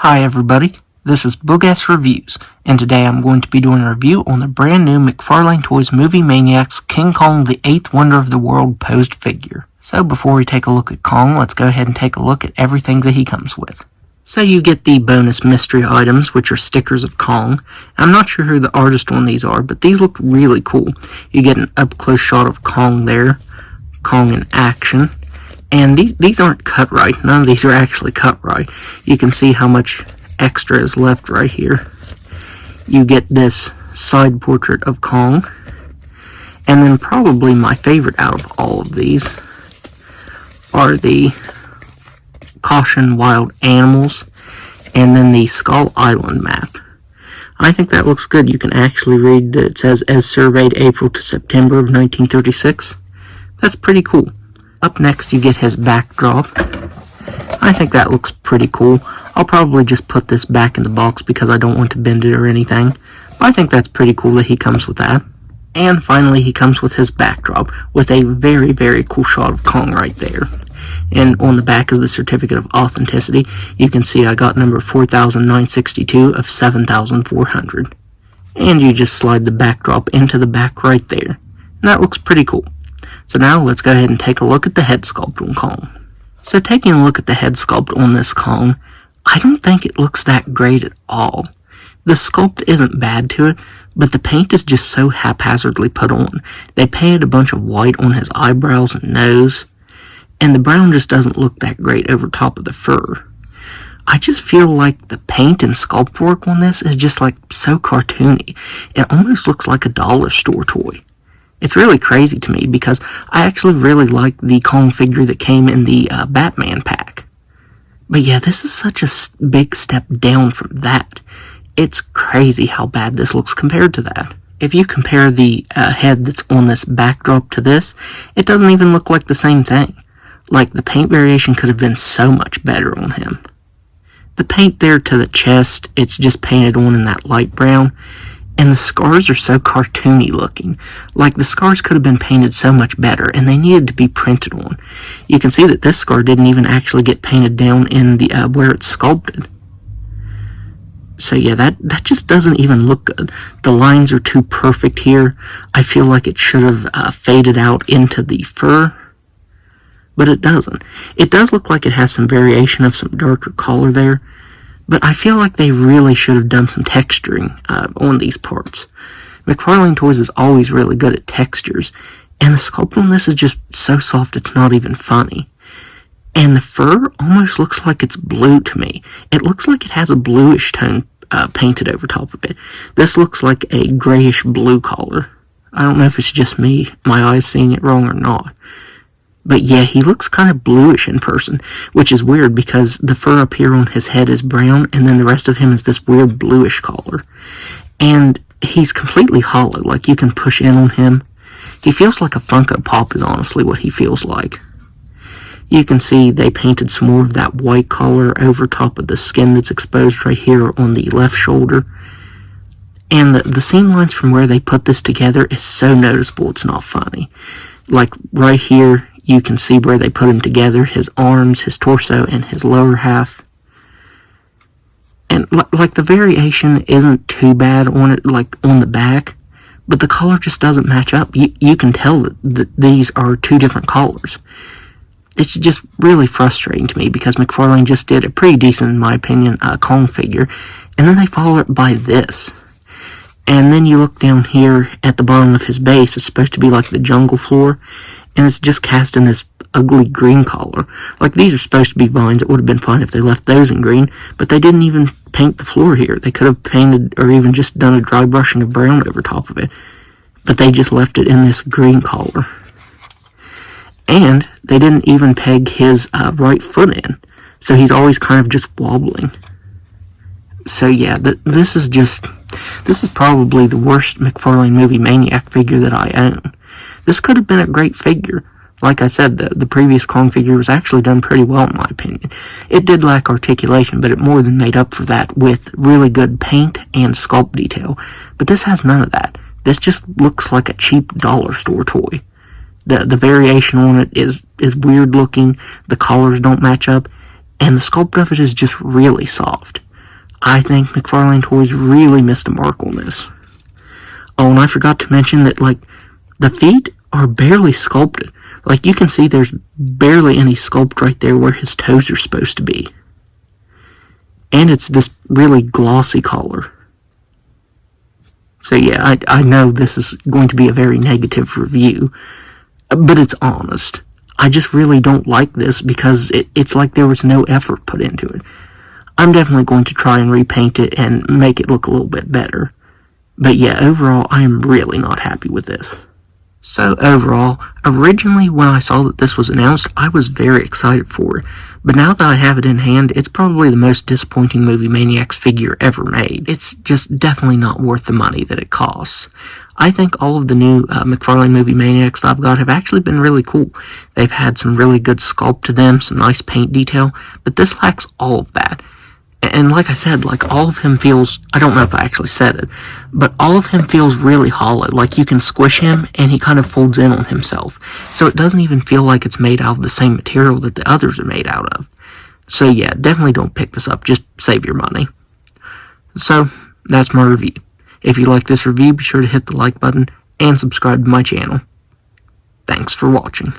Hi everybody, this is Boogass Reviews, and today I'm going to be doing a review on the brand new McFarlane Toys Movie Maniacs King Kong the 8th Wonder of the World posed figure. So before we take a look at Kong, let's go ahead and take a look at everything that he comes with. So you get the bonus mystery items, which are stickers of Kong. I'm not sure who the artist on these are, but these look really cool. You get an up-close shot of Kong there, Kong in action. And these aren't cut right. None of these are actually cut right. You can see how much extra is left right here. You get this side portrait of Kong. And then probably my favorite out of all of these are the Caution Wild Animals and then the Skull Island map. I think that looks good. You can actually read that it says, as surveyed April to September of 1936. That's pretty cool. Up next, you get his backdrop. I think that looks pretty cool. I'll probably just put this back in the box because I don't want to bend it or anything. But I think that's pretty cool that he comes with that. And finally, he comes with his backdrop with a very, very cool shot of Kong right there. And on the back is the certificate of authenticity. You can see I got number 4,962 of 7,400. And you just slide the backdrop into the back right there. And that looks pretty cool. So now let's go ahead and take a look at the head sculpt on Kong. So taking a look at the head sculpt on this Kong, I don't think it looks that great at all. The sculpt isn't bad to it, but the paint is just so haphazardly put on. They painted a bunch of white on his eyebrows and nose, and the brown just doesn't look that great over top of the fur. I just feel like the paint and sculpt work on this is just like so cartoony. It almost looks like a dollar store toy. It's really crazy to me because I actually really like the Kong figure that came in the Batman pack. But yeah, this is such a big step down from that. It's crazy how bad this looks compared to that. If you compare the head that's on this backdrop to this, it doesn't even look like the same thing. Like, the paint variation could have been so much better on him. The paint there to the chest, it's just painted on in that light brown. And the scars are so cartoony looking. Like, the scars could have been painted so much better, and they needed to be printed on. You can see that this scar didn't even actually get painted down in the where it's sculpted. So yeah, that just doesn't even look good. The lines are too perfect here. I feel like it should have faded out into the fur, but it doesn't. It does look like it has some variation of some darker color there, but I feel like they really should have done some texturing on these parts. McFarlane Toys is always really good at textures, and the sculpt on this is just so soft it's not even funny. And the fur almost looks like it's blue to me. It looks like it has a bluish tone painted over top of it. This looks like a grayish blue color. I don't know if it's just me, my eyes seeing it wrong or not. But yeah, he looks kind of bluish in person, which is weird because the fur up here on his head is brown, and then the rest of him is this weird bluish color. And he's completely hollow, like you can push in on him. He feels like a Funko Pop is honestly what he feels like. You can see they painted some more of that white color over top of the skin that's exposed right here on the left shoulder. And the seam lines from where they put this together is so noticeable it's not funny. Like right here, you can see where they put him together, his arms, his torso, and his lower half. And like the variation isn't too bad on it, like on the back, but the color just doesn't match up. You can tell that these are two different colors. It's just really frustrating to me because McFarlane just did a pretty decent, in my opinion, Kong figure, and then they follow it by this. And then you look down here at the bottom of his base, it's supposed to be like the jungle floor, and it's just cast in this ugly green color. Like, these are supposed to be vines. It would have been fine if they left those in green, but they didn't even paint the floor here. They could have painted or even just done a dry brushing of brown over top of it, but they just left it in this green color. And they didn't even peg his right foot in, so he's always kind of just wobbling. So yeah, this is probably the worst McFarlane Movie Maniac figure that I own. This could have been a great figure. Like I said, the previous Kong figure was actually done pretty well in my opinion. It did lack articulation, but it more than made up for that with really good paint and sculpt detail. But this has none of that. This just looks like a cheap dollar store toy. The variation on it is weird looking, the colors don't match up, and the sculpt of it is just really soft. I think McFarlane Toys really missed the mark on this. Oh, and I forgot to mention that, like, the feet are barely sculpted. Like, you can see there's barely any sculpt right there where his toes are supposed to be. And it's this really glossy color. So yeah, I know this is going to be a very negative review, but it's honest. I just really don't like this because it's like there was no effort put into it. I'm definitely going to try and repaint it and make it look a little bit better. But yeah, overall, I am really not happy with this. So overall, originally when I saw that this was announced, I was very excited for it. But now that I have it in hand, it's probably the most disappointing Movie Maniacs figure ever made. It's just definitely not worth the money that it costs. I think all of the new McFarlane Movie Maniacs that I've got have actually been really cool. They've had some really good sculpt to them, some nice paint detail, but this lacks all of that. And like I said, like, all of him feels, I don't know if I actually said it, but all of him feels really hollow. Like, you can squish him and he kind of folds in on himself. So it doesn't even feel like it's made out of the same material that the others are made out of. So yeah, definitely don't pick this up. Just save your money. So, that's my review. If you like this review, be sure to hit the like button and subscribe to my channel. Thanks for watching.